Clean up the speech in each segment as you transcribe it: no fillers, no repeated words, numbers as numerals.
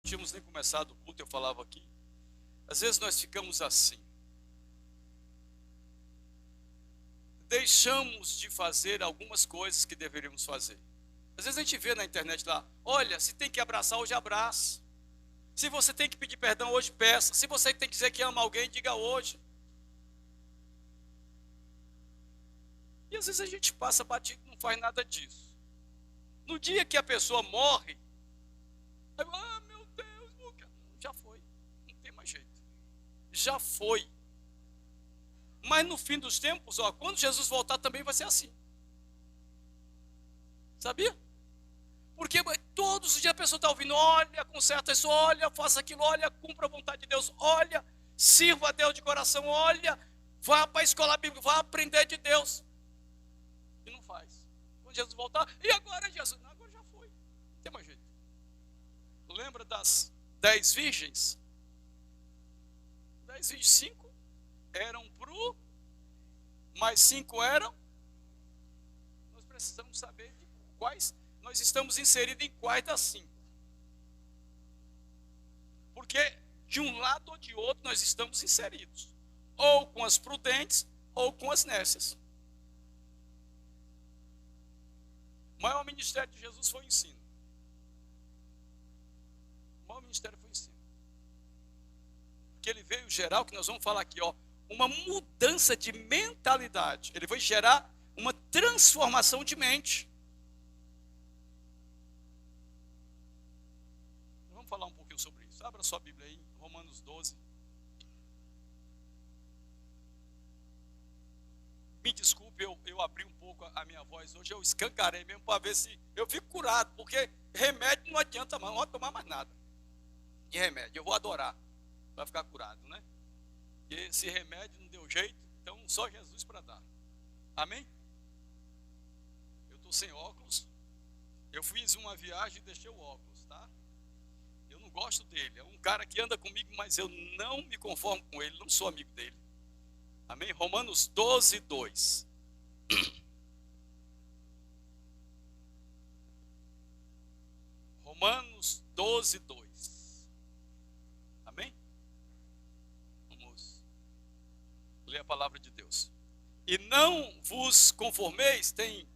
tínhamos nem começado o culto, eu falava aqui. Às vezes nós ficamos assim. Deixamos de fazer algumas coisas que deveríamos fazer. Às vezes a gente vê na internet lá, olha, se tem que abraçar, hoje abraça. Se você tem que pedir perdão, hoje peça. Se você tem que dizer que ama alguém, diga hoje. E às vezes a gente passa batido, não faz nada disso. No dia que a pessoa morre, aí, meu Deus, já foi, não tem mais jeito. Já foi. Mas no fim dos tempos, quando Jesus voltar também vai ser assim. Sabia? Porque todos os dias a pessoa está ouvindo, olha, conserta isso, olha, faça aquilo, olha, cumpra a vontade de Deus, olha, sirva a Deus de coração, olha, vá para a escola bíblica, vá aprender de Deus. E não faz. Quando Jesus voltar, e agora Jesus? Não, agora já foi, não tem mais jeito. Lembra das 10 virgens? 10 virgens, 5 eram pro, mais 5 eram. Nós precisamos saber de quais. Nós estamos inseridos em quais das 5. Porque de um lado ou de outro nós estamos inseridos. Ou com as prudentes, ou com as nécias. O maior ministério de Jesus foi o ensino. O maior ministério foi o ensino. Porque ele veio gerar o que nós vamos falar aqui, uma mudança de mentalidade. Ele vai gerar uma transformação de mente. Vamos falar um pouquinho sobre isso. Abra sua Bíblia aí, Romanos 12. Me desculpe, eu abri um pouco a minha voz hoje, eu escancarei mesmo para ver se eu fico curado, porque remédio não adianta mais, não vou tomar mais nada de remédio, eu vou adorar para ficar curado, né? E esse remédio não deu jeito, então só Jesus para dar. Amém? Eu estou sem óculos, eu fiz uma viagem e deixei o óculos, tá? Eu não gosto dele, é um cara que anda comigo, mas eu não me conformo com ele, não sou amigo dele. Amém? Romanos 12, 2. Romanos 12, 2. Amém? Vamos ler a palavra de Deus. E não vos conformeis, tem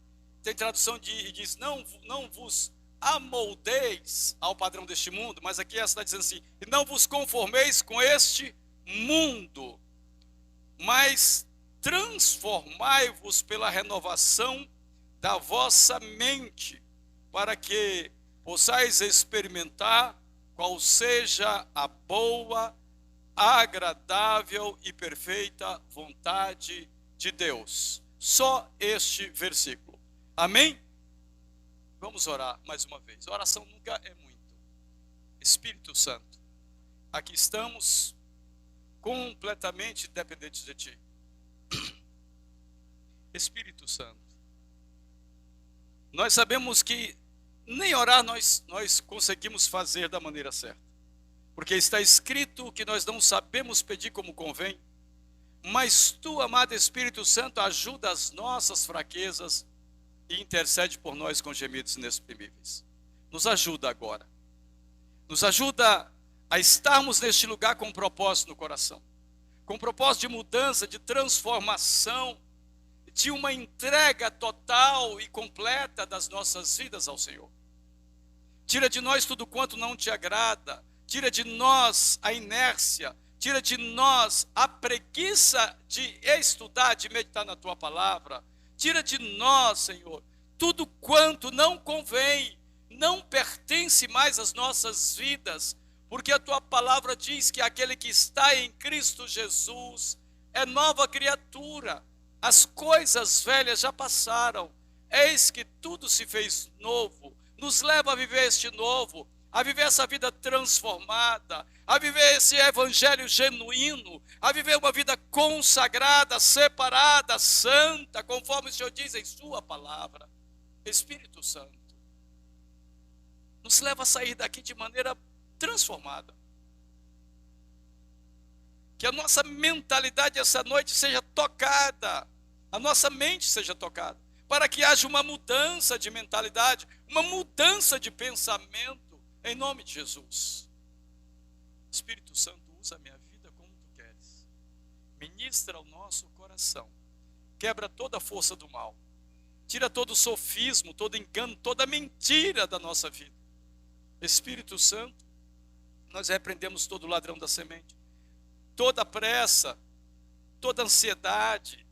tradução de diz, não vos amoldeis ao padrão deste mundo, mas aqui ela está dizendo assim, e não vos conformeis com este mundo, mas transformai-vos pela renovação da vossa mente, para que possais experimentar qual seja a boa, agradável e perfeita vontade de Deus. Só este versículo. Amém? Vamos orar mais uma vez. A oração nunca é muito. Espírito Santo, aqui estamos completamente dependentes de Ti. Espírito Santo, nós sabemos que nem orar nós conseguimos fazer da maneira certa, porque está escrito que nós não sabemos pedir como convém, mas Tu, amado Espírito Santo, ajuda as nossas fraquezas e intercede por nós com gemidos inexprimíveis. Nos ajuda agora, nos ajuda a estarmos neste lugar com um propósito no coração, com um propósito de mudança, de transformação, de uma entrega total e completa das nossas vidas ao Senhor. Tira de nós tudo quanto não Te agrada, tira de nós a inércia, tira de nós a preguiça de estudar, de meditar na Tua palavra, tira de nós, Senhor, tudo quanto não convém, não pertence mais às nossas vidas, porque a Tua palavra diz que aquele que está em Cristo Jesus é nova criatura, as coisas velhas já passaram, eis que tudo se fez novo. Nos leva a viver este novo, a viver essa vida transformada, a viver esse evangelho genuíno, a viver uma vida consagrada, separada, santa, conforme o Senhor diz em Sua palavra. Espírito Santo, nos leva a sair daqui de maneira transformada. Que a nossa mentalidade essa noite seja tocada, a nossa mente seja tocada, para que haja uma mudança de mentalidade, uma mudança de pensamento, em nome de Jesus. Espírito Santo, usa a minha vida como tu queres. Ministra ao nosso coração. Quebra toda a força do mal. Tira todo o sofismo, todo engano, toda mentira da nossa vida. Espírito Santo, nós repreendemos todo ladrão da semente. Toda pressa, toda ansiedade,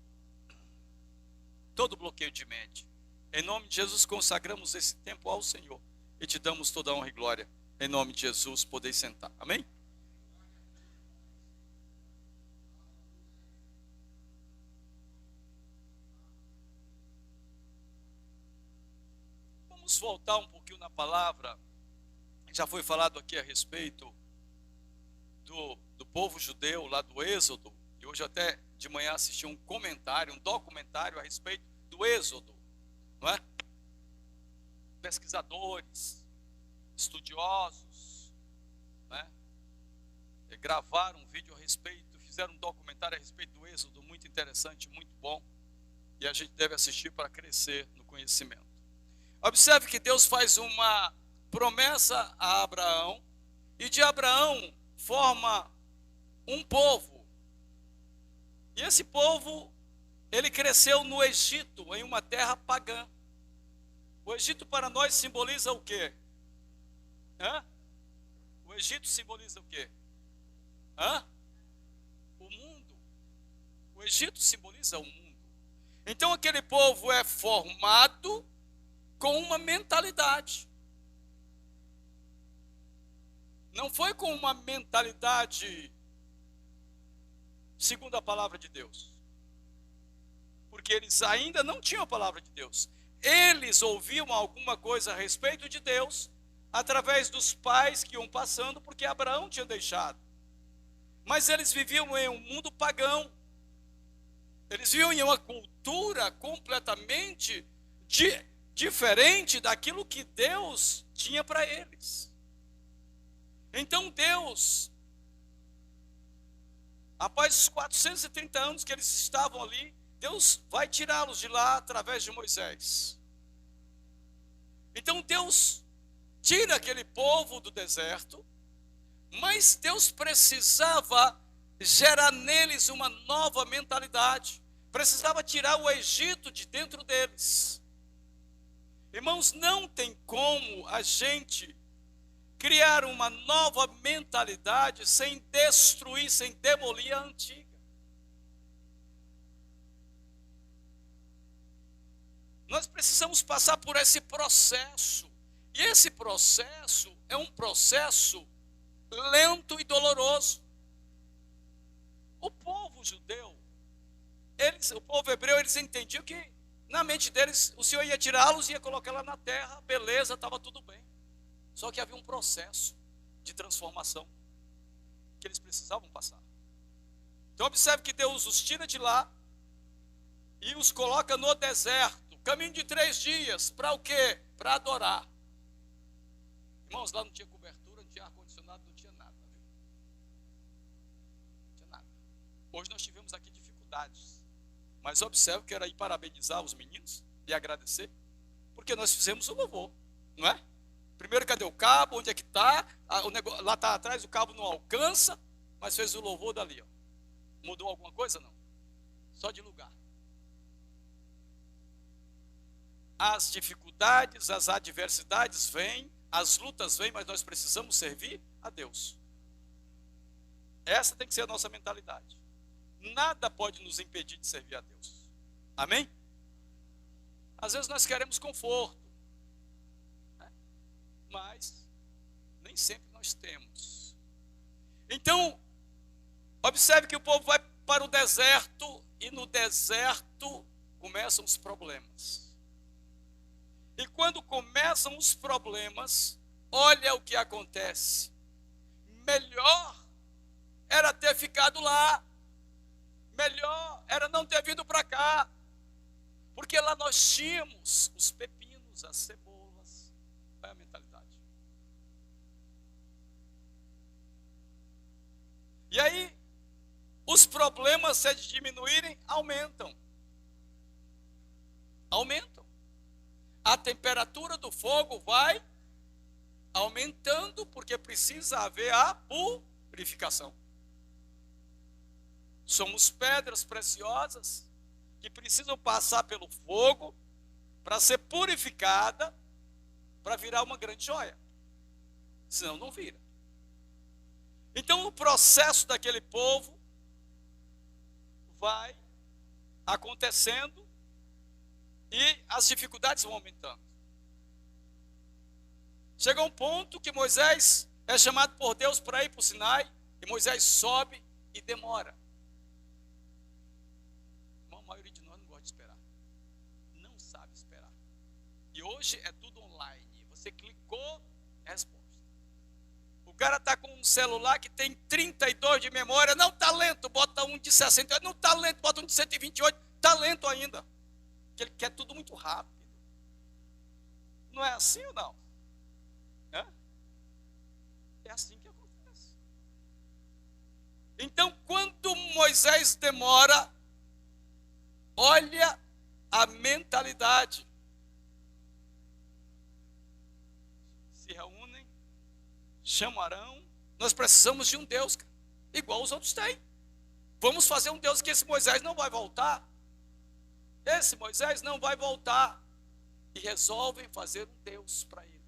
todo bloqueio de mente. Em nome de Jesus, consagramos esse tempo ao Senhor e te damos toda a honra e glória. Em nome de Jesus, podeis sentar. Amém? Vamos voltar um pouquinho na palavra. Já foi falado aqui a respeito do povo judeu lá do Êxodo. E hoje até de manhã assisti um comentário, um documentário a respeito do Êxodo, não é? Pesquisadores, estudiosos, né? Gravaram um vídeo a respeito, fizeram um documentário a respeito do Êxodo, muito interessante, muito bom, e a gente deve assistir para crescer no conhecimento. Observe que Deus faz uma promessa a Abraão, e de Abraão forma um povo, e esse povo, ele cresceu no Egito, em uma terra pagã. O Egito para nós simboliza o quê? O Egito simboliza o quê? O mundo. O Egito simboliza o mundo. Então aquele povo é formado com uma mentalidade. Não foi com uma mentalidade segundo a palavra de Deus. Porque eles ainda não tinham a palavra de Deus. Eles ouviam alguma coisa a respeito de Deus através dos pais que iam passando, porque Abraão tinha deixado. Mas eles viviam em um mundo pagão. Eles viviam em uma cultura completamente diferente daquilo que Deus tinha para eles. Então Deus, após os 430 anos que eles estavam ali, Deus vai tirá-los de lá através de Moisés. Então Deus tira aquele povo do deserto, mas Deus precisava gerar neles uma nova mentalidade. Precisava tirar o Egito de dentro deles. Irmãos, não tem como a gente criar uma nova mentalidade sem destruir, sem demolir a antiga. Nós precisamos passar por esse processo. E esse processo é um processo lento e doloroso. O povo judeu, o povo hebreu, eles entendiam que na mente deles o Senhor ia tirá-los e ia colocá-la na terra, beleza, estava tudo bem. Só que havia um processo de transformação que eles precisavam passar. Então observe que Deus os tira de lá e os coloca no deserto, caminho de 3 dias, para o quê? Para adorar. Irmãos, lá não tinha cobertura, não tinha ar-condicionado, não tinha nada. Viu? Não tinha nada. Hoje nós tivemos aqui dificuldades, mas observe que era ir parabenizar os meninos e agradecer, porque nós fizemos o louvor, não é? Primeiro, cadê o cabo? Onde é que está? Lá está atrás, o cabo não alcança, mas fez o louvor dali. Ó. Mudou alguma coisa? Não. Só de lugar. As dificuldades, as adversidades vêm, as lutas vêm, mas nós precisamos servir a Deus. Essa tem que ser a nossa mentalidade. Nada pode nos impedir de servir a Deus. Amém? Às vezes nós queremos conforto, né? Mas nem sempre nós temos. Então, observe que o povo vai para o deserto e no deserto começam os problemas. E quando começam os problemas, olha o que acontece. Melhor era ter ficado lá. Melhor era não ter vindo para cá. Porque lá nós tínhamos os pepinos, as cebolas. Qual é a mentalidade? E aí, os problemas, se diminuírem, aumentam. Aumentam. A temperatura do fogo vai aumentando, porque precisa haver a purificação. Somos pedras preciosas que precisam passar pelo fogo para ser purificada, para virar uma grande joia. Senão não vira. Então o processo daquele povo vai acontecendo e as dificuldades vão aumentando. Chega um ponto que Moisés é chamado por Deus para ir para o Sinai, e Moisés sobe e demora. A maioria de nós não gosta de esperar. Não sabe esperar. E hoje é tudo online. Você clicou, resposta. O cara está com um celular que tem 32 de memória, não está lento, bota um de 68, não está lento, bota um de 128, está lento ainda. Porque ele quer tudo muito rápido. Não é assim ou não? É assim que acontece. Então, quando Moisés demora, olha a mentalidade. Se reúnem, chamarão. Nós precisamos de um Deus, igual os outros têm. Vamos fazer um Deus que esse Moisés não vai voltar. Esse Moisés não vai voltar. E resolvem fazer um Deus para eles.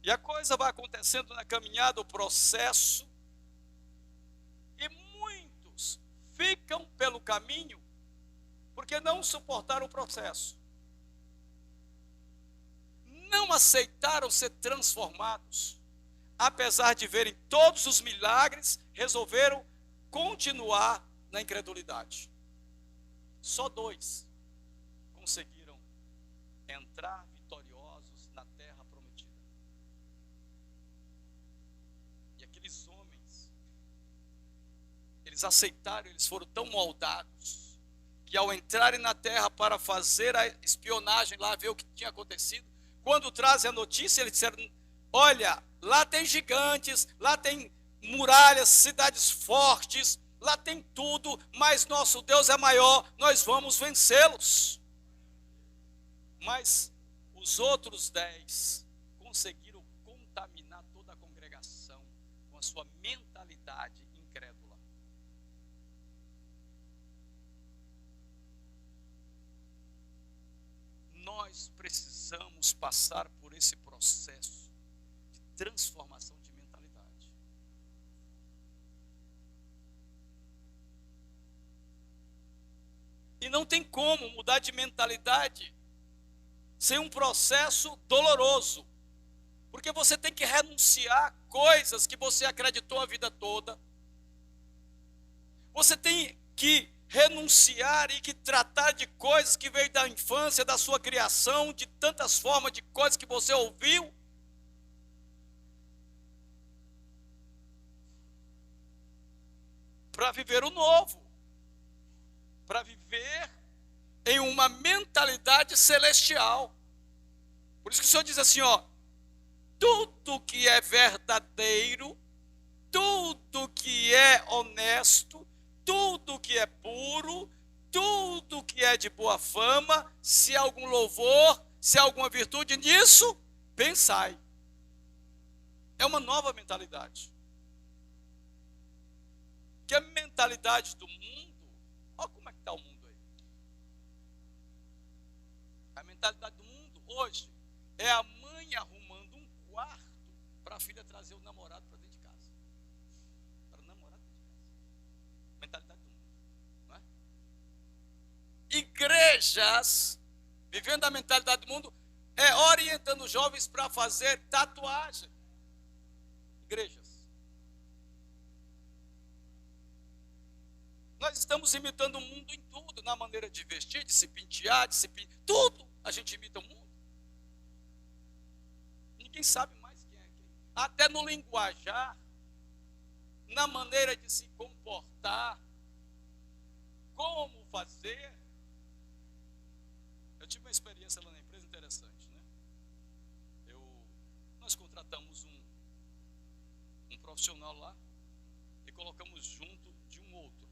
E a coisa vai acontecendo na caminhada, o processo, e muitos ficam pelo caminho porque não suportaram o processo. Não aceitaram ser transformados. Apesar de verem todos os milagres, resolveram continuar na incredulidade. Só 2 conseguiram entrar vitoriosos na terra prometida. E aqueles homens, eles aceitaram, eles foram tão moldados, que ao entrarem na terra para fazer a espionagem lá, ver o que tinha acontecido, quando trazem a notícia, eles disseram: olha, lá tem gigantes, lá tem muralhas, cidades fortes, lá tem tudo, mas nosso Deus é maior, nós vamos vencê-los. Mas os outros 10 conseguiram contaminar toda a congregação com a sua mentalidade incrédula. Nós precisamos passar por esse processo de transformação de mentalidade. E não tem como mudar de mentalidade sem um processo doloroso. Porque você tem que renunciar a coisas que você acreditou a vida toda. Você tem que renunciar e que tratar de coisas que veio da infância, da sua criação, de tantas formas de coisas que você ouviu. Para viver o novo. Para viver em uma mentalidade celestial. Por isso que o Senhor diz assim, ó: tudo que é verdadeiro, tudo que é honesto, tudo que é puro, tudo que é de boa fama, se há algum louvor, se há alguma virtude nisso, pensai. É uma nova mentalidade. Que a mentalidade do mundo, olha como é que está o mundo aí. A mentalidade do mundo hoje é a mãe arrumando um quarto para a filha trazer o namorado para dentro de casa. Para o namorado dentro de casa. Mentalidade do mundo. Não é? Igrejas, vivendo a mentalidade do mundo, é orientando os jovens para fazer tatuagem. Igrejas. Nós estamos imitando o mundo em tudo, na maneira de vestir, de se pentear, tudo a gente imita o mundo. Ninguém sabe mais quem é quem. Até no linguajar, na maneira de se comportar, como fazer. Eu tive uma experiência lá na empresa interessante, né? Nós contratamos um profissional lá e colocamos junto de um outro.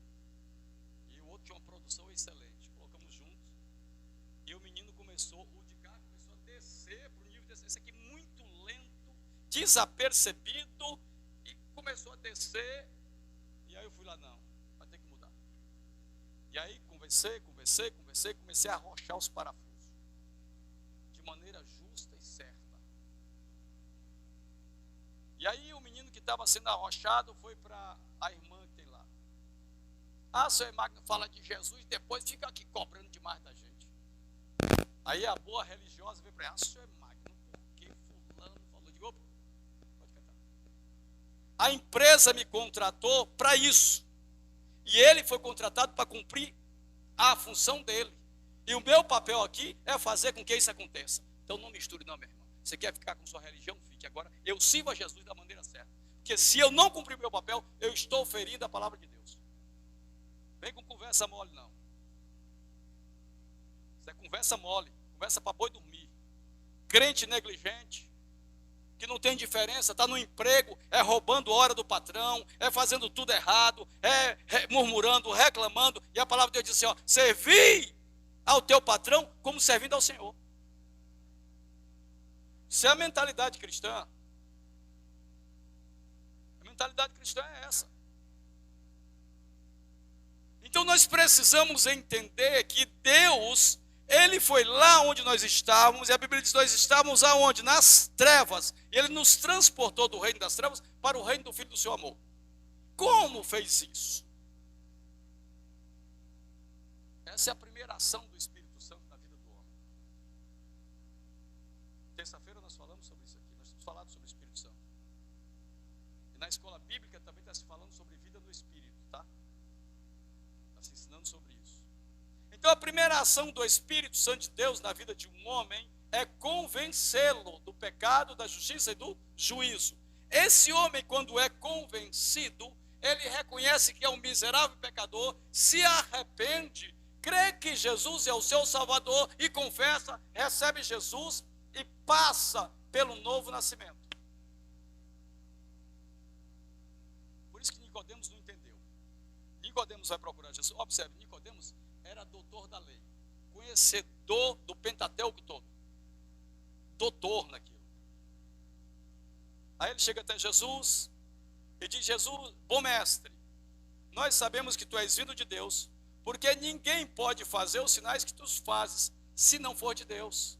E o outro tinha uma produção excelente. Colocamos juntos desapercebido e começou a descer. E aí eu fui lá, não, vai ter que mudar. E aí comecei a arrochar os parafusos de maneira justa e certa. E aí o menino que estava sendo arrochado foi para a irmã que tem lá. Ah, seu Magno fala de Jesus, depois fica aqui cobrando demais da gente. Aí a boa religiosa veio para ela, seu Magno, por que fulano falou? Digo, opa, pode cantar. A empresa me contratou para isso. E ele foi contratado para cumprir a função dele. E o meu papel aqui é fazer com que isso aconteça. Então não misture não, meu irmão. Você quer ficar com sua religião? Fique. Agora, eu sirvo a Jesus da maneira certa. Porque se eu não cumprir o meu papel, eu estou ferindo a palavra de Deus. Vem com conversa mole, não. Isso é conversa mole. Conversa para boi dormir. Crente negligente, que não tem diferença, está no emprego, é roubando hora do patrão, é fazendo tudo errado, é murmurando, reclamando. E a palavra de Deus diz assim, ó, servi ao teu patrão como servindo ao Senhor. Isso é a mentalidade cristã. A mentalidade cristã é essa. Então nós precisamos entender que Deus, Ele foi lá onde nós estávamos, e a Bíblia diz que nós estávamos aonde? Nas trevas. E Ele nos transportou do reino das trevas para o reino do Filho do seu amor. Como fez isso? Essa é a primeira ação do Espírito Santo na vida do homem. Terça-feira nós falamos sobre isso aqui, nós temos falado sobre o Espírito Santo. E na escola bíblica também está se falando sobre vida no Espírito, tá? Está se ensinando sobre isso. Então a primeira ação do Espírito Santo de Deus na vida de um homem é convencê-lo do pecado, da justiça e do juízo. Esse homem, quando é convencido, ele reconhece que é um miserável pecador, se arrepende, crê que Jesus é o seu Salvador e confessa, recebe Jesus e passa pelo novo nascimento. Por isso que Nicodemos não entendeu. Nicodemos vai procurar Jesus. Observe, Nicodemos era doutor da lei, conhecedor do Pentateuco todo, doutor naquilo. Aí ele chega até Jesus e diz, Jesus, bom mestre, nós sabemos que tu és vindo de Deus, porque ninguém pode fazer os sinais que tu fazes, se não for de Deus.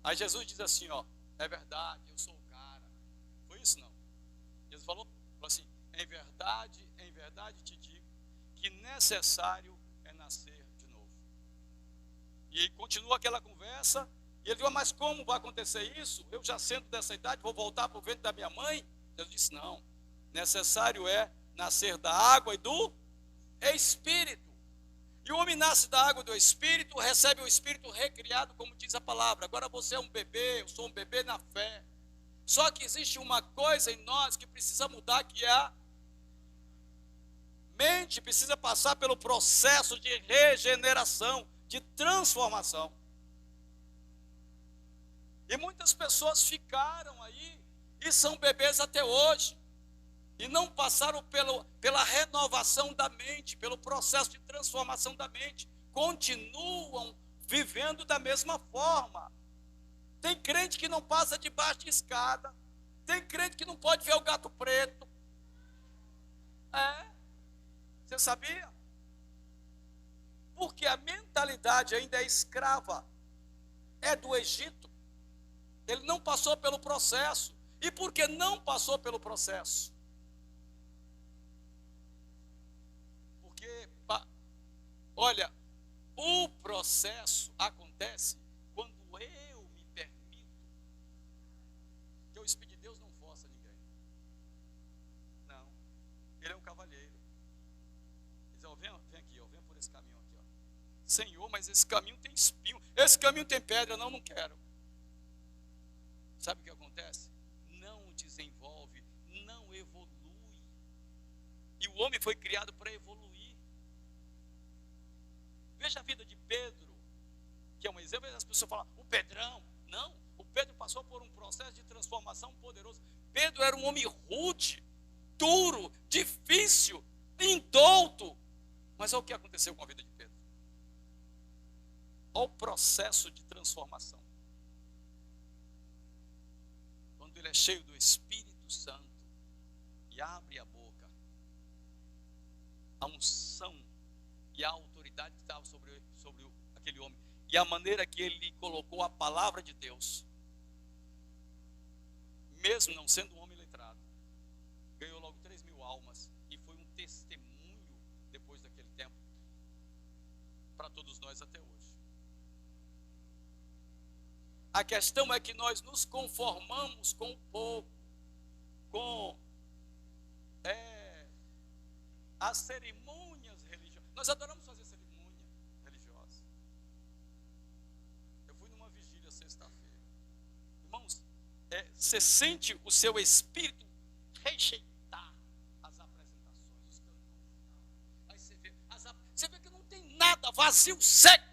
Aí Jesus diz assim, ó, é verdade, eu sou o cara. Foi isso não? Jesus falou assim, em verdade te digo, que necessário é nascer de novo. E aí continua aquela conversa, e ele diz, mas como vai acontecer isso? Eu já sendo dessa idade, vou voltar para o ventre da minha mãe? Jesus disse, não, necessário é nascer da água e do Espírito. E o homem nasce da água e do Espírito, recebe o Espírito recriado, como diz a palavra. Agora você é um bebê, eu sou um bebê na fé. Só que existe uma coisa em nós que precisa mudar, que é a mente, precisa passar pelo processo de regeneração, de transformação. E muitas pessoas ficaram aí e são bebês até hoje. E não passaram pela renovação da mente, pelo processo de transformação da mente. Continuam vivendo da mesma forma. Tem crente que não passa debaixo de escada. Tem crente que não pode ver o gato preto. Você sabia? Porque a mentalidade ainda é escrava. É do Egito. Ele não passou pelo processo. E por que não passou pelo processo? Porque, olha, o processo acontece quando eu me permito. Porque o Espírito de Deus não força ninguém. Não. Ele é um cavalheiro. Ele diz, ó, vem aqui, ó, vem por esse caminho aqui, ó. Senhor, mas esse caminho tem espinho. Esse caminho tem pedra, não quero. Sabe o que acontece? Não desenvolve, não evolui. E o homem foi criado para evoluir. Veja a vida de Pedro, que é um exemplo. As pessoas falam, o Pedrão. Não, o Pedro passou por um processo de transformação poderoso. Pedro era um homem rude, duro, difícil, indouto. Mas olha o que aconteceu com a vida de Pedro. Olha o processo de transformação. quando ele é cheio do Espírito Santo e abre a boca, a unção e a autoridade que estava sobre aquele homem, e a maneira que ele colocou a palavra de Deus, mesmo não sendo um homem letrado, ganhou logo 3.000 almas, e foi um testemunho, depois daquele tempo, para todos nós até hoje. A questão é que nós nos conformamos com o pouco, com as cerimônias religiosas. Nós adoramos fazer cerimônia religiosa. Eu fui numa vigília sexta-feira. Irmãos, você sente o seu espírito rejeitar as apresentações, os cantores. Aí você vê que não tem nada, vazio, seco.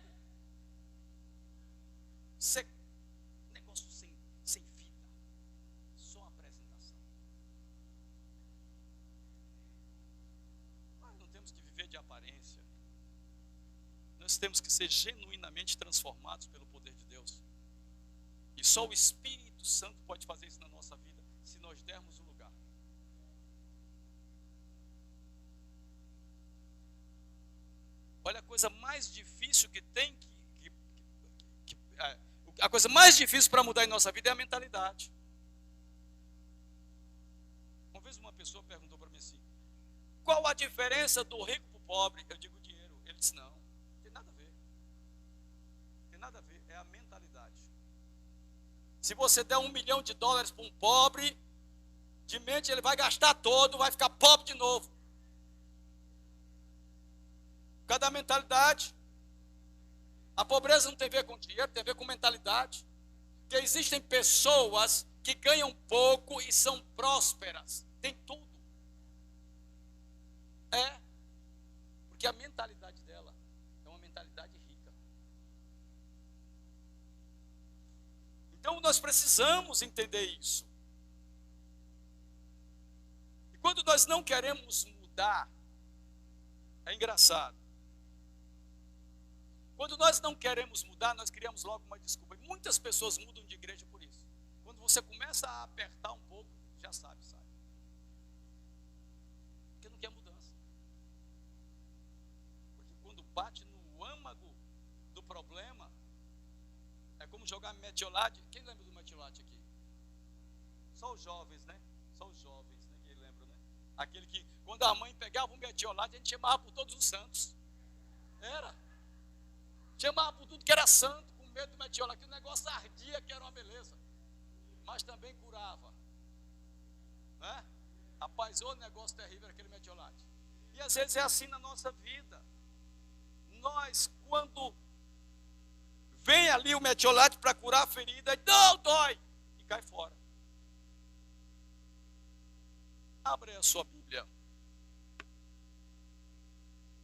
Seco. Negócio sem vida. Só apresentação. Nós não temos que viver de aparência. Nós temos que ser genuinamente transformados pelo poder de Deus. E só o Espírito Santo pode fazer isso na nossa vida, se nós dermos o lugar. Olha, a coisa mais difícil que tem, a coisa mais difícil para mudar em nossa vida é a mentalidade. Uma vez uma pessoa perguntou para mim assim: qual a diferença do rico para o pobre? Eu digo dinheiro. Ele disse: não, tem nada a ver. Tem nada a ver, é a mentalidade. Se você der $1 milhão para um pobre, de mente ele vai gastar todo, vai ficar pobre de novo. Cada mentalidade. A pobreza não tem a ver com dinheiro, tem a ver com mentalidade. Porque existem pessoas que ganham pouco e são prósperas. Tem tudo. Porque a mentalidade dela é uma mentalidade rica. Então nós precisamos entender isso. E quando nós não queremos mudar, é engraçado. Quando nós não queremos mudar, nós criamos logo uma desculpa. E muitas pessoas mudam de igreja por isso. Quando você começa a apertar um pouco, já sai. Porque não quer mudança. Porque quando bate no âmago do problema, é como jogar metiolate. Quem lembra do metiolate aqui? Só os jovens, né? Que lembram, né? Aquele que, quando a mãe pegava um metiolate, a gente chamava por todos os santos. Era. Chamava por tudo que era santo, com medo do metiolate. O negócio ardia, que era uma beleza. Mas também curava. Né? Rapaz, o negócio terrível era aquele metiolate. E às vezes é assim na nossa vida. Nós, quando vem ali o metiolate para curar a ferida, não dói, e cai fora. Abre a sua Bíblia.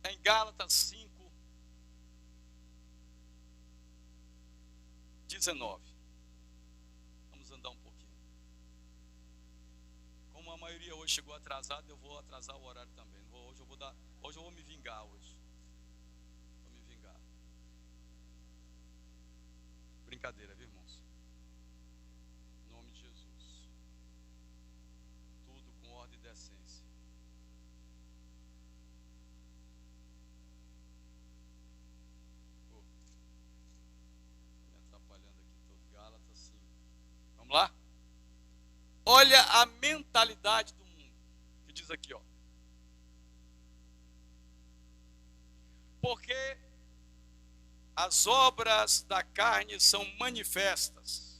Em Gálatas 5. 19. Vamos andar um pouquinho. Como a maioria hoje chegou atrasada, eu vou atrasar o horário também. Hoje eu vou me vingar hoje. Vou me vingar. Brincadeira, viu, irmãos? Em nome de Jesus. Tudo com ordem e decência. Vamos lá? Olha a mentalidade do mundo. Que diz aqui, ó. Porque as obras da carne são manifestas.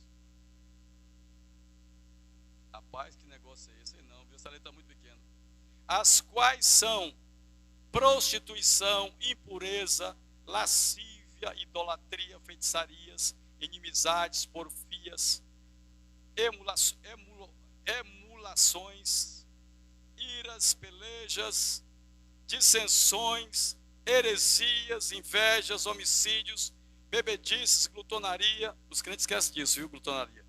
Rapaz, que negócio é esse? Não, viu? Essa letra está muito pequena. As quais são prostituição, impureza, lascívia, idolatria, feitiçarias, inimizades, porfias, emulações, iras, pelejas, dissensões, heresias, invejas, homicídios, bebedices, glutonaria. Os crentes esquecem disso, viu? Glutonaria.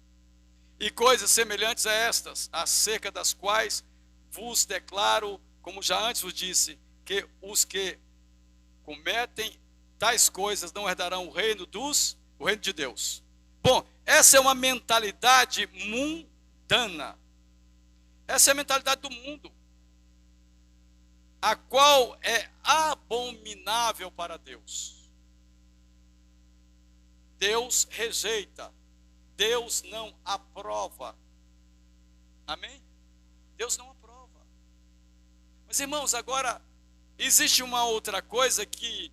E coisas semelhantes a estas, acerca das quais vos declaro, como já antes vos disse, que os que cometem tais coisas não herdarão o reino de Deus. Bom, essa é uma mentalidade mundana. Essa é a mentalidade do mundo, a qual é abominável para Deus. Deus rejeita, Deus não aprova. Amém? Deus não aprova. Mas, irmãos, agora existe uma outra coisa que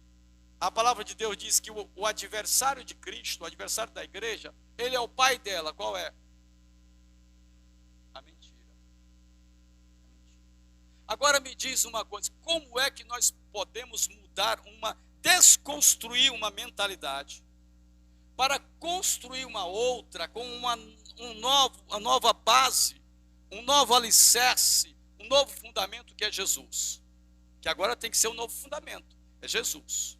a palavra de Deus diz que o adversário de Cristo, o adversário da igreja, ele é o pai dela. Qual é? A mentira. Agora me diz uma coisa, como é que nós podemos desconstruir uma mentalidade para construir uma outra com uma nova base, um novo alicerce, um novo fundamento que é Jesus? Que agora tem que ser um novo fundamento, é Jesus.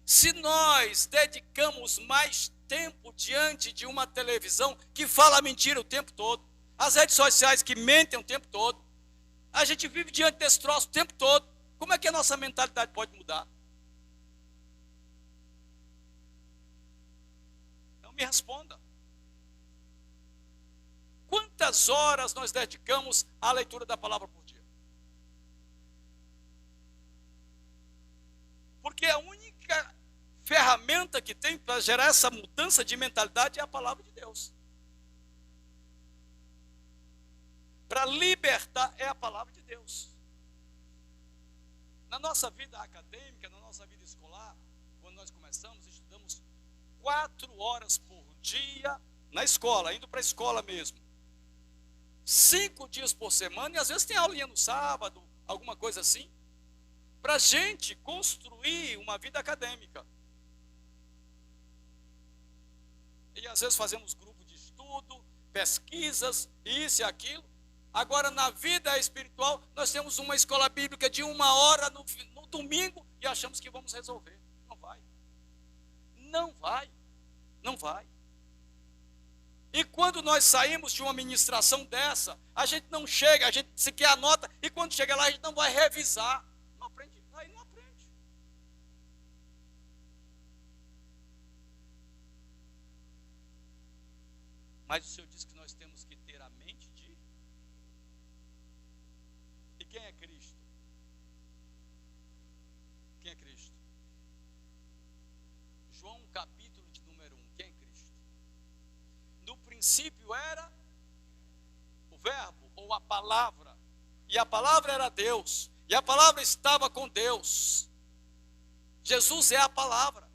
Se nós dedicamos mais tempo diante de uma televisão que fala mentira o tempo todo, as redes sociais que mentem o tempo todo, a gente vive diante desse troço o tempo todo, como é que a nossa mentalidade pode mudar? Não me responda. Quantas horas nós dedicamos à leitura da palavra por dia? Porque a única ferramenta que tem para gerar essa mudança de mentalidade é a palavra de Deus. Para libertar é a palavra de Deus. Na nossa vida acadêmica, na nossa vida escolar, quando nós começamos, estudamos 4 horas por dia na escola, indo para a escola mesmo. 5 dias por semana, e às vezes tem aulinha no sábado, alguma coisa assim, para a gente construir uma vida acadêmica. E às vezes fazemos grupo de estudo, pesquisas, isso e aquilo. Agora, na vida espiritual, nós temos uma escola bíblica de 1 hora no domingo e achamos que vamos resolver. Não vai. Não vai. Não vai. E quando nós saímos de uma ministração dessa, a gente não chega, a gente sequer anota, e quando chega lá, a gente não vai revisar. Não aprende, aí não aprende. Mas o Senhor diz que nós temos que ter a mente de... E quem é Cristo? Quem é Cristo? João capítulo de número 1, quem é Cristo? No princípio era o verbo ou a palavra, e a palavra era Deus, e a palavra estava com Deus. Jesus é a palavra.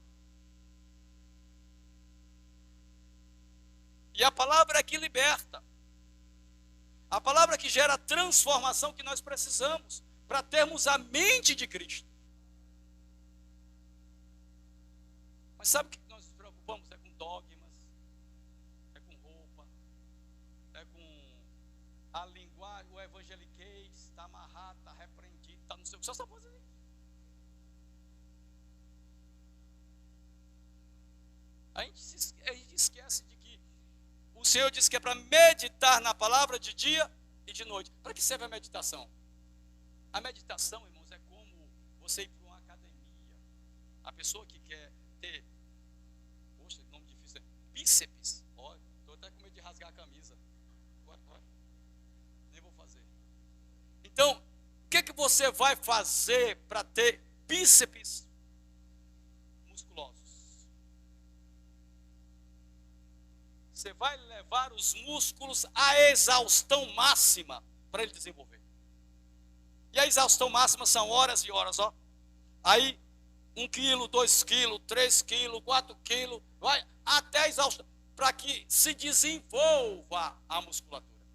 E a palavra é que liberta. A palavra que gera a transformação que nós precisamos para termos a mente de Cristo. Mas sabe o que nós nos preocupamos? É com dogmas, é com roupa, é com a linguagem, o evangeliquez, está amarrado, está repreendido, está não sei o que, só essa coisa aí. A gente esquece de que o Senhor disse que é para meditar na palavra de dia e de noite. Para que serve a meditação? A meditação, irmãos, é como você ir para uma academia. A pessoa que quer ter, poxa, nome difícil, bíceps. Olha, estou até com medo de rasgar a camisa. Nem vou fazer. Então, o que você vai fazer para ter bíceps musculosos? Você vai levar os músculos à exaustão máxima para ele desenvolver. E a exaustão máxima são horas e horas, ó. Aí, 1 quilo, 2 quilos, 3 quilos, 4 quilos, vai até a exaustão, para que se desenvolva a musculatura.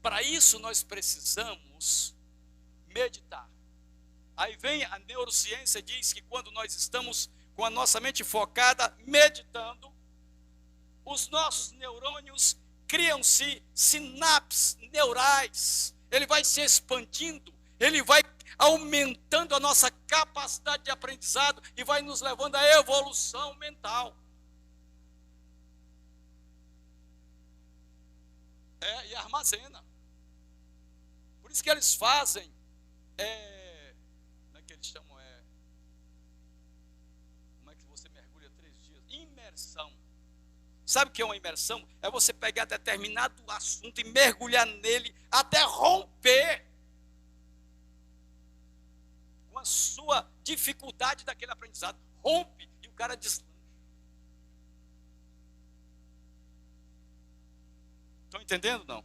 Para isso nós precisamos meditar. Aí vem a neurociência, diz que quando nós estamos com a nossa mente focada, meditando, os nossos neurônios criam-se sinapses neurais, ele vai se expandindo, ele vai aumentando a nossa capacidade de aprendizado e vai nos levando à evolução mental. E armazena. Por isso que eles fazem, como é que eles chamam? Como é que você mergulha 3 dias? imersão. Sabe o que é uma imersão? É você pegar determinado assunto e mergulhar nele até romper com a sua dificuldade daquele aprendizado. Rompe e o cara deslancha. Estão entendendo, não?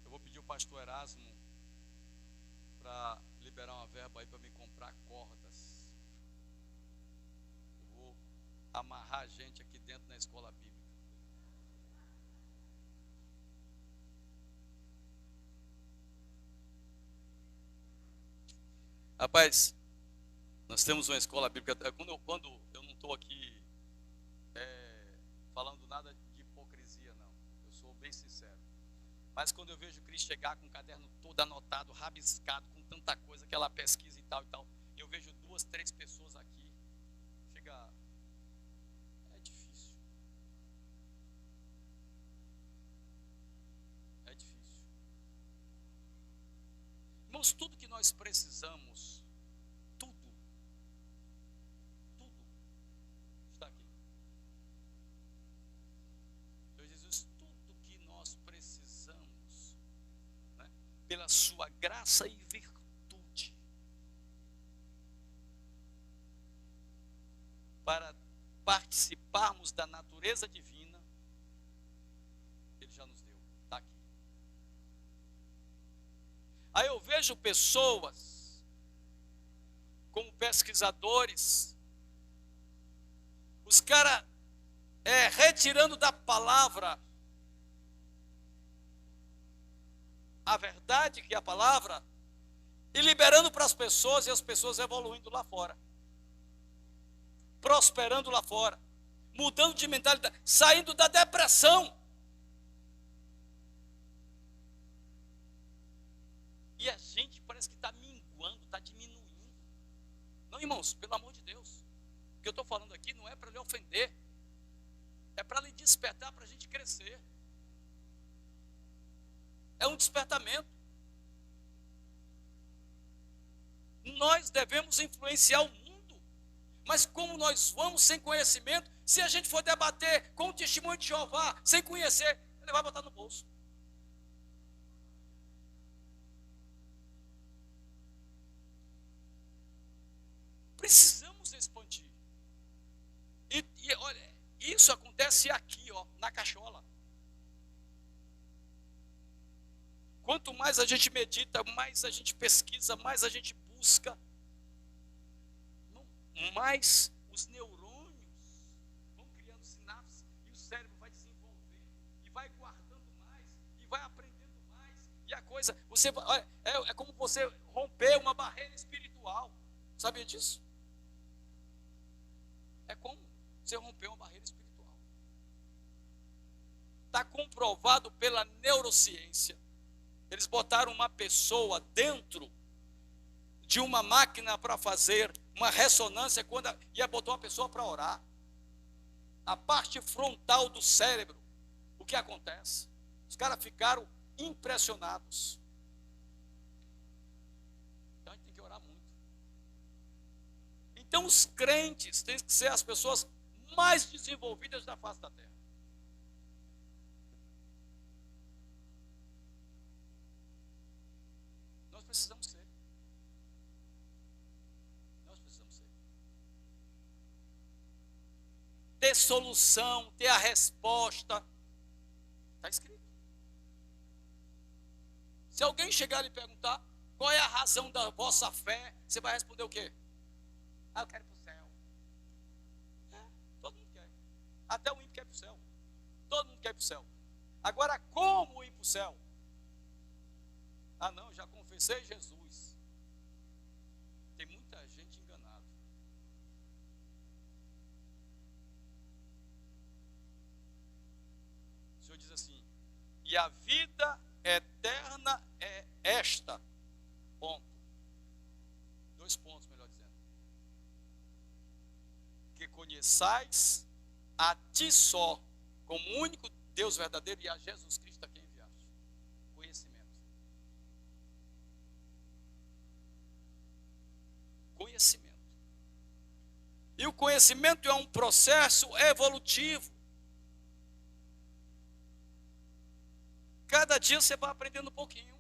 Eu vou pedir o pastor Erasmo para liberar uma verba aí para me comprar cordas. Eu vou amarrar a gente aqui dentro na escola bíblica. Rapaz, nós temos uma escola bíblica. Quando eu não estou aqui falando nada de hipocrisia, não. Eu sou bem sincero. Mas quando eu vejo o Cris chegar com o caderno todo anotado, rabiscado, com tanta coisa que ela pesquisa e tal, eu vejo 2, 3 pessoas aqui, chega... É difícil. É difícil. Irmãos, tudo que nós precisamos, tudo está aqui. Senhor Jesus, tudo que nós precisamos, né, pela sua graça e virtude, para participarmos da natureza divina, Ele já nos deu, está aqui. Aí eu vejo pessoas, como pesquisadores, os caras retirando da palavra a verdade, que é a palavra, e liberando para as pessoas, e as pessoas evoluindo lá fora, prosperando lá fora, mudando de mentalidade, saindo da depressão. E a gente parece que está minguando, está diminuindo. Não, irmãos, pelo amor de Deus. O que eu estou falando aqui não é para lhe ofender. É para lhe despertar, para a gente crescer. É um despertamento. Nós devemos influenciar o mundo. Mas como nós vamos sem conhecimento, se a gente for debater com o testemunho de Jeová, sem conhecer, ele vai botar no bolso. Precisamos expandir. E olha, isso acontece aqui, ó, na cachola. Quanto mais a gente medita, mais a gente pesquisa, mais a gente busca, mais os neurônios vão criando sinapses e o cérebro vai desenvolvendo e vai guardando mais e vai aprendendo mais. E a coisa, você olha, é como você romper uma barreira espiritual. Sabia disso? É como você romper uma barreira espiritual. Está comprovado pela neurociência. Eles botaram uma pessoa dentro de uma máquina para fazer uma ressonância, e botou uma pessoa para orar. A parte frontal do cérebro, o que acontece? Os caras ficaram impressionados. Então a gente tem que orar muito. Então os crentes têm que ser as pessoas mais desenvolvidas da face da terra. Nós precisamos ser. Nós precisamos ser. Ter solução, ter a resposta. Está escrito. Se alguém chegar e perguntar qual é a razão da vossa fé, você vai responder o quê? Ah, eu quero ir para o céu. Todo mundo quer. Até o ímpio quer ir para o céu. Todo mundo quer ir para o céu. Agora, como ir para o céu? Ah, não, já confessei Jesus. Tem muita gente enganada. O Senhor diz assim: e a vida eterna é esta. Ponto. 2 pontos, melhor dizendo. Que conheçais a ti só, como único Deus verdadeiro, e a Jesus Cristo a quem enviaste. Conhecimento. E o conhecimento é um processo evolutivo. Cada dia você vai aprendendo um pouquinho.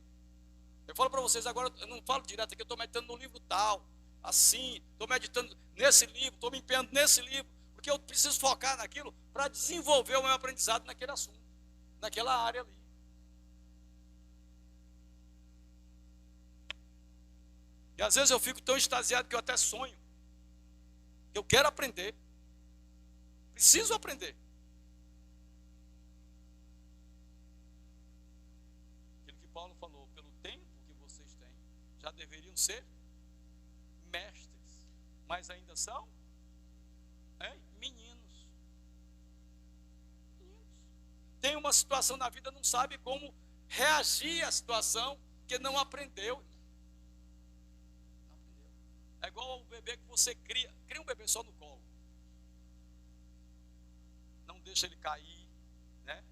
Eu falo para vocês agora, eu não falo direto aqui, eu estou meditando no livro tal, assim, estou meditando nesse livro, estou me empenhando nesse livro, porque eu preciso focar naquilo para desenvolver o meu aprendizado naquele assunto, naquela área ali. E às vezes eu fico tão extasiado que eu até sonho. Eu quero aprender. Preciso aprender. Aquilo que Paulo falou, pelo tempo que vocês têm, já deveriam ser mestres. Mas ainda são meninos. Tem uma situação na vida, não sabe como reagir à situação, porque não aprendeu. É igual ao bebê que você cria um bebê só no colo. Não deixa ele cair, né?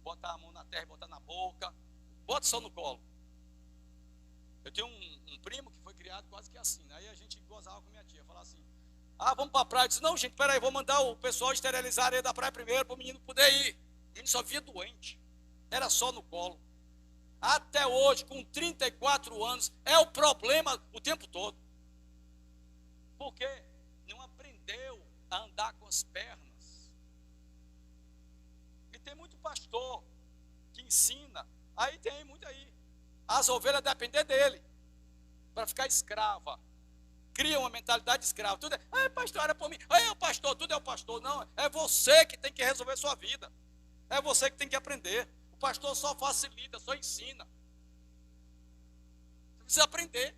Bota a mão na terra e bota na boca. Bota só no colo. Eu tenho um primo que foi criado quase que assim. Aí a gente gozava com minha tia, falava assim: vamos para a praia. Eu disse: não, gente, peraí, vou mandar o pessoal esterilizar a areia da praia primeiro, para o menino poder ir. O menino só via doente. Era só no colo. Até hoje, com 34 anos, é o problema o tempo todo. Porque não aprendeu a andar com as pernas. E tem muito pastor que ensina. Aí tem muito aí. As ovelhas dependem dele para ficar escrava. Cria uma mentalidade de escravo. Tudo pastor, era por mim. O pastor, tudo é o pastor. Não, é você que tem que resolver sua vida. É você que tem que aprender. O pastor só facilita, só ensina. Você precisa aprender.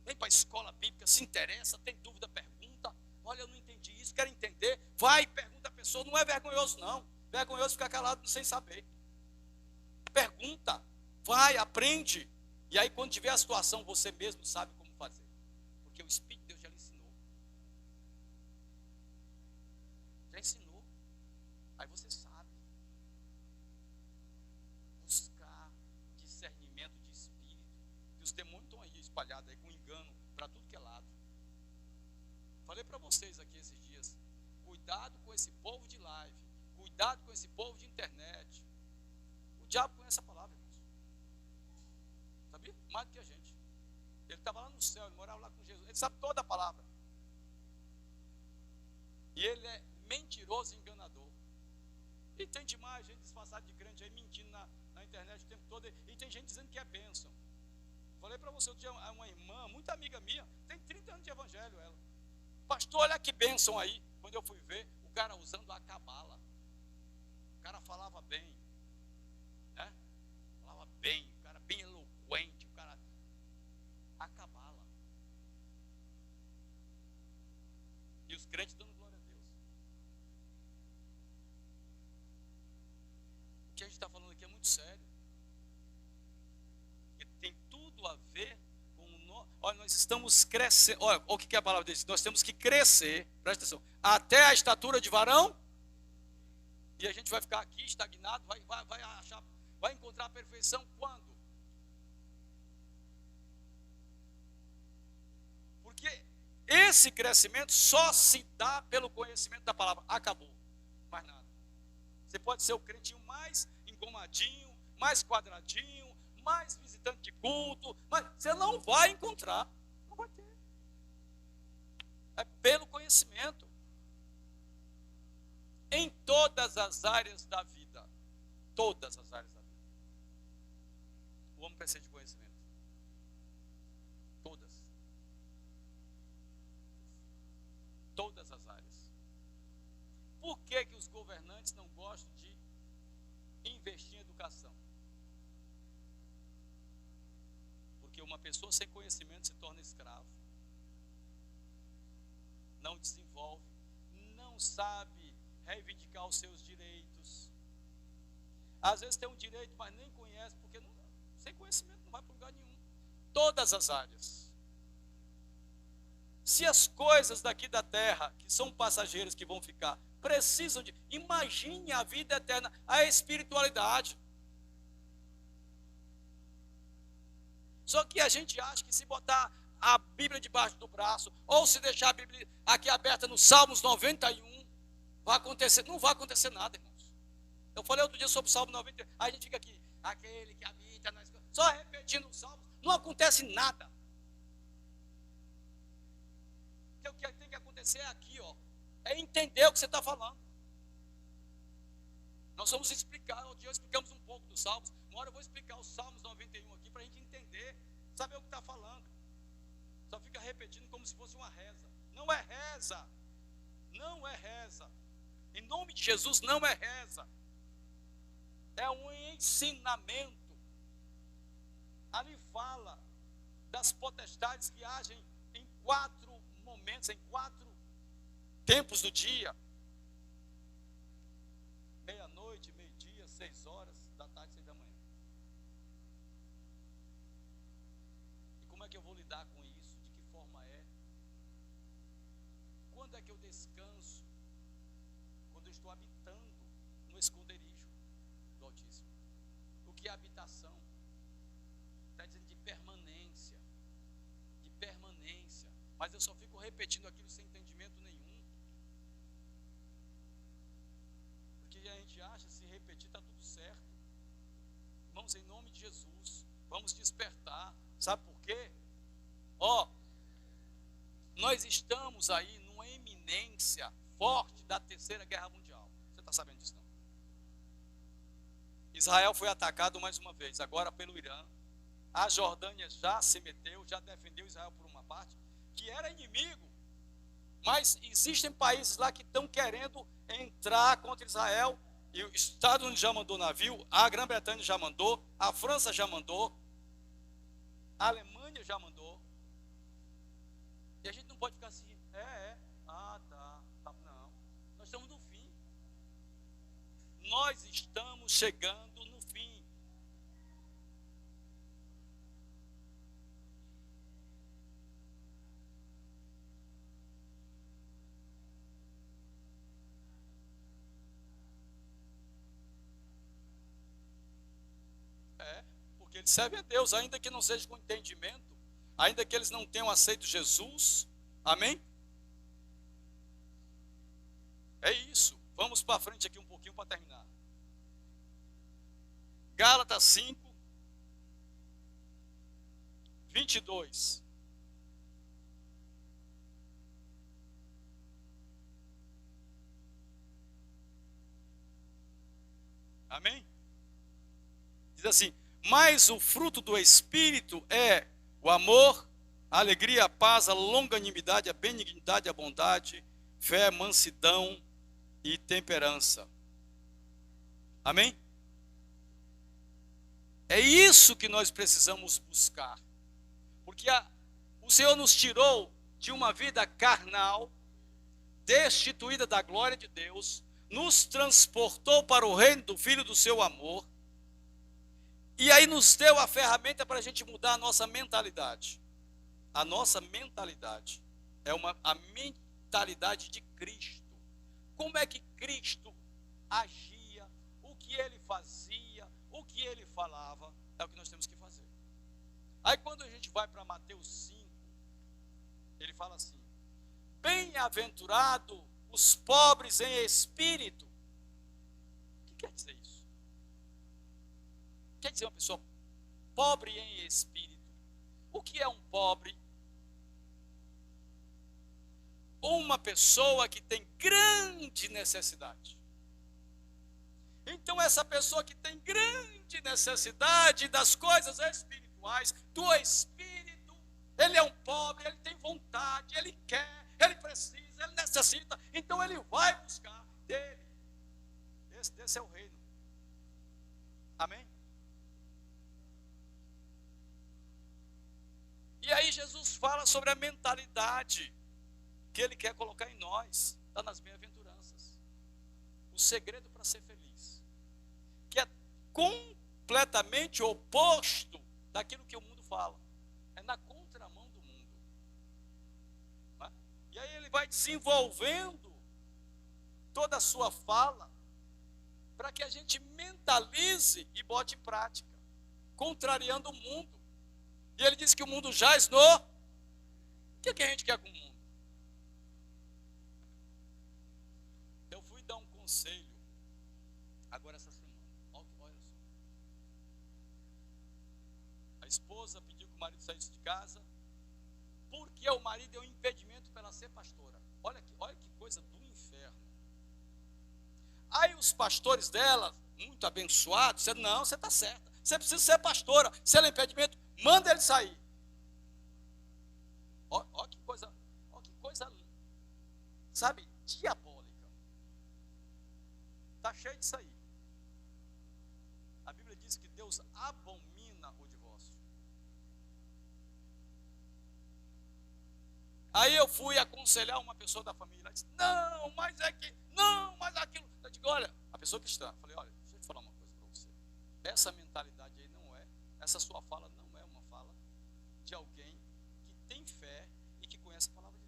Vem para a escola bíblica, se interessa, tem dúvida, pergunta. Olha, eu não entendi isso, quero entender. Vai, pergunta a pessoa. Não é vergonhoso, não. Vergonhoso ficar calado sem saber. Pergunta, vai, aprende. E aí, quando tiver a situação, você mesmo sabe como fazer. Porque o Espírito de Deus já lhe ensinou. Já ensinou. Aí você sabe. Buscar discernimento de espírito. E os demônios estão aí espalhados aí com engano para tudo que é lado. Falei para vocês aqui esses dias: cuidado com esse povo de live, cuidado com esse povo de internet. O diabo conhece a palavra, irmãos. Sabia? Mais do que a gente. Ele estava lá no céu, ele morava lá com Jesus. Ele sabe toda a palavra. E ele é mentiroso e enganador. E tem demais gente disfarçada de crente aí mentindo na internet o tempo todo. E tem gente dizendo que é bênção. Falei para você, eu tinha uma irmã, muito amiga minha, tem 30 anos de evangelho ela. Pastor, olha que bênção aí. Quando eu fui ver, o cara usando a cabala. O cara falava bem. Né? Falava bem, o cara bem eloquente, o cara... A cabala. E os crentes dando glória a Deus. O que a gente está falando aqui é muito sério. Tem tudo a ver com olha, nós estamos crescendo. Olha, o que é a palavra diz? Nós temos que crescer, presta atenção, até a estatura de varão. E a gente vai ficar aqui estagnado, vai encontrar a perfeição quando? Porque esse crescimento só se dá pelo conhecimento da palavra. Acabou. Mais nada. Você pode ser o crentinho mais engomadinho, mais quadradinho, mais visitante de culto, mas você não vai encontrar. Não vai ter. É pelo conhecimento. Em todas as áreas da vida. Todas as áreas da vida. O homem precisa de conhecimento. Todas. Todas as áreas. Por que os governantes não gostam de investir em educação? Porque uma pessoa sem conhecimento se torna escravo. Não desenvolve, não sabe reivindicar os seus direitos. Às vezes tem um direito, mas nem conhece, porque sem conhecimento não vai para lugar nenhum. Todas as áreas. Se as coisas daqui da terra, que são passageiras que vão ficar, precisam de... Imagine a vida eterna, a espiritualidade. Só que a gente acha que se botar a Bíblia debaixo do braço, ou se deixar a Bíblia aqui aberta no Salmos 91, vai acontecer, não vai acontecer nada, irmãos. Eu falei outro dia sobre o Salmo 91, aí a gente fica aqui, aquele que habita, só repetindo os Salmos, não acontece nada. O que tem que acontecer é aqui, ó, é entender o que você está falando. Nós vamos explicar, outro dia explicamos um pouco dos Salmos, uma hora eu vou explicar os Salmos 91 aqui, para a gente entender, saber o que está falando. Só fica repetindo como se fosse uma reza. Não é reza. Não é reza. Em nome de Jesus, não é reza. É um ensinamento. Ali fala das potestades que agem em 4 momentos, em 4 tempos do dia. Meia-noite, meio-dia, 6 horas da tarde, 6 da manhã. E como é que eu vou lidar com isso? De que forma é? Quando é que eu descanso? Quando eu estou habitando no esconderijo do Altíssimo. O que é habitação? Está dizendo de permanência. De permanência. Mas eu só fico repetindo aquilo sem entendimento nenhum. Porque a gente acha, se repetir, está tudo certo. Irmãos, em nome de Jesus, vamos despertar. Sabe por quê? Ó, nós estamos aí numa eminência forte da Terceira Guerra Mundial. Você está sabendo disso, não? Israel foi atacado mais uma vez, agora pelo Irã. A Jordânia já se meteu, já defendeu Israel por uma parte, que era inimigo. Mas existem países lá que estão querendo entrar contra Israel. E os Estados Unidos já mandou navio, a Grã-Bretanha já mandou, a França já mandou, a Alemanha já mandou. E a gente não pode ficar assim, tá, não. Nós estamos no fim. Nós estamos chegando no fim. Porque eles servem a Deus, ainda que não seja com entendimento, ainda que eles não tenham aceito Jesus. Amém? É isso. Vamos para frente aqui um pouquinho para terminar. Gálatas 5, 22. Amém? Diz assim: mas o fruto do Espírito é o amor, a alegria, a paz, a longanimidade, a benignidade, a bondade, fé, mansidão e temperança. Amém? É isso que nós precisamos buscar. Porque o Senhor nos tirou de uma vida carnal, destituída da glória de Deus, nos transportou para o reino do Filho do seu amor, e aí nos deu a ferramenta para a gente mudar a nossa mentalidade. A nossa mentalidade é a mentalidade de Cristo. Como é que Cristo agia, o que ele fazia, o que ele falava, é o que nós temos que fazer. Aí quando a gente vai para Mateus 5, ele fala assim: bem-aventurado os pobres em espírito. O que quer dizer isso? Quer dizer uma pessoa pobre em espírito. O que é um pobre? Uma pessoa que tem grande necessidade. Então essa pessoa que tem grande necessidade das coisas espirituais, do espírito, ele é um pobre, ele tem vontade, ele quer, ele precisa, ele necessita, então ele vai buscar dele. Esse é o reino. Amém? E aí Jesus fala sobre a mentalidade que ele quer colocar em nós. Está nas bem-aventuranças. O segredo para ser feliz. Que é completamente oposto daquilo que o mundo fala. É na contramão do mundo. Não é? E aí ele vai desenvolvendo toda a sua fala para que a gente mentalize e bote em prática, contrariando o mundo. E ele diz que o mundo jaz no que a gente quer com o mundo? Eu fui dar um conselho agora essa semana. Olha só. A esposa pediu que o marido saísse de casa, porque o marido deu um impedimento para ela ser pastora. Olha que coisa do inferno. Aí os pastores dela, muito abençoados, disseram, não, você está certa. Você precisa ser pastora. Se ela é impedimento, manda ele sair. Olha que coisa, sabe, diabólica. Está cheio disso aí. A Bíblia diz que Deus abomina o divórcio. Aí eu fui aconselhar uma pessoa da família. Ela disse, não, mas aquilo. Eu digo, olha, a pessoa cristã. Eu falei, olha, deixa eu te falar uma coisa para você. Essa mentalidade aí não é, essa sua fala não é uma fala de alguém que tem fé e que conhece a palavra de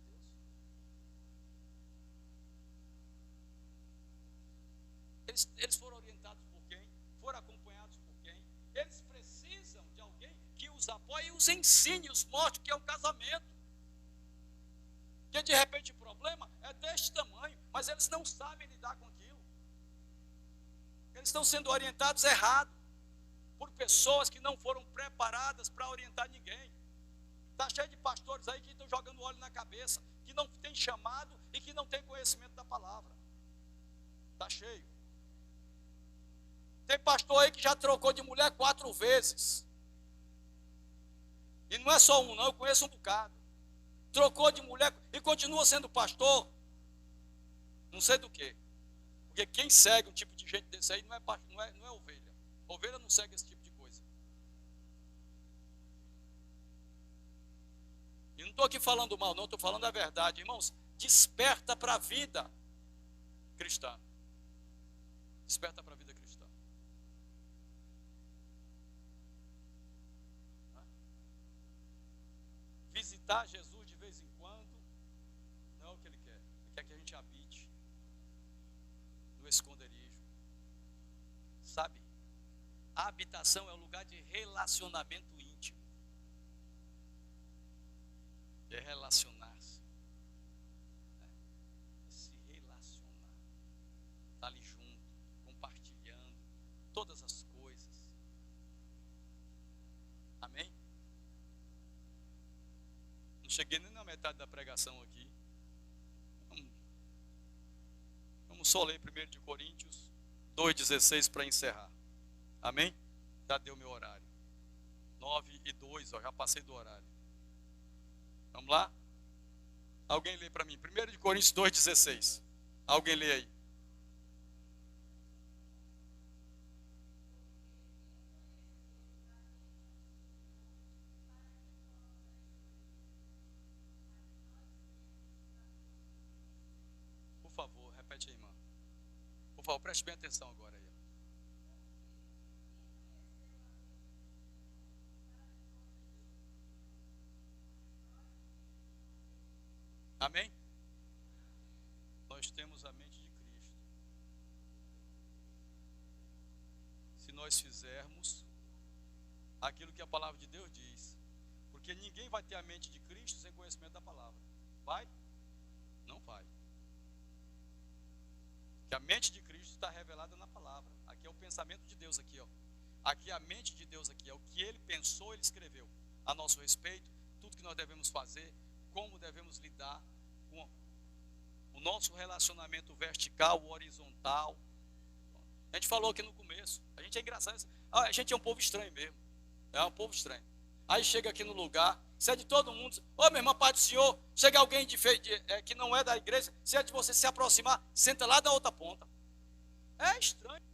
Deus. Eles foram orientados por quem? Foram acompanhados por quem? Eles precisam de alguém que os apoie e os ensine, os mostre que é um casamento. Que de repente o problema é deste tamanho, mas eles não sabem lidar com aquilo. Eles estão sendo orientados errado por pessoas que não foram preparadas para orientar ninguém. Está cheio de pastores aí que estão jogando óleo na cabeça, que não tem chamado e que não tem conhecimento da palavra. Está cheio. Tem pastor aí que já trocou de mulher 4 vezes. E não é só um não, eu conheço um bocado. Trocou de mulher e continua sendo pastor. Não sei do quê. Porque quem segue um tipo de gente desse aí não é ovelha. Ovelha não segue esse tipo de coisa. E não estou aqui falando mal, não, estou falando a verdade. Irmãos, desperta para a vida cristã. Desperta para a vida cristã. Visitar Jesus de vez em quando não é o que Ele quer. Ele quer que a gente habite no esconderijo. Sabe? A habitação é um lugar de relacionamento íntimo. É relacionar-se. É se relacionar. Estar ali junto, compartilhando todas as coisas. Amém? Não cheguei nem na metade da pregação aqui. Vamos só ler 1 de Coríntios 2,16 para encerrar. Amém? Já deu meu horário. 9:02, já passei do horário. Vamos lá? Alguém lê para mim. 1 de Coríntios 2,16. Alguém lê aí. Por favor, repete aí, irmã. Por favor, preste bem atenção agora aí. Amém? Nós temos a mente de Cristo. Se nós fizermos aquilo que a palavra de Deus diz. Porque ninguém vai ter a mente de Cristo sem conhecimento da palavra. Vai? Não vai. Que a mente de Cristo está revelada na palavra. Aqui é o pensamento de Deus aqui, ó. Aqui é a mente de Deus aqui, é o que Ele pensou, Ele escreveu a nosso respeito, tudo que nós devemos fazer, como devemos lidar com o nosso relacionamento vertical, horizontal. A gente falou aqui no começo, a gente é engraçado, a gente é um povo estranho mesmo, é um povo estranho. Aí chega aqui no lugar, se é de todo mundo, ô meu irmão, Pai do Senhor, chega alguém que não é da igreja, se é de você se aproximar, senta lá da outra ponta. É estranho.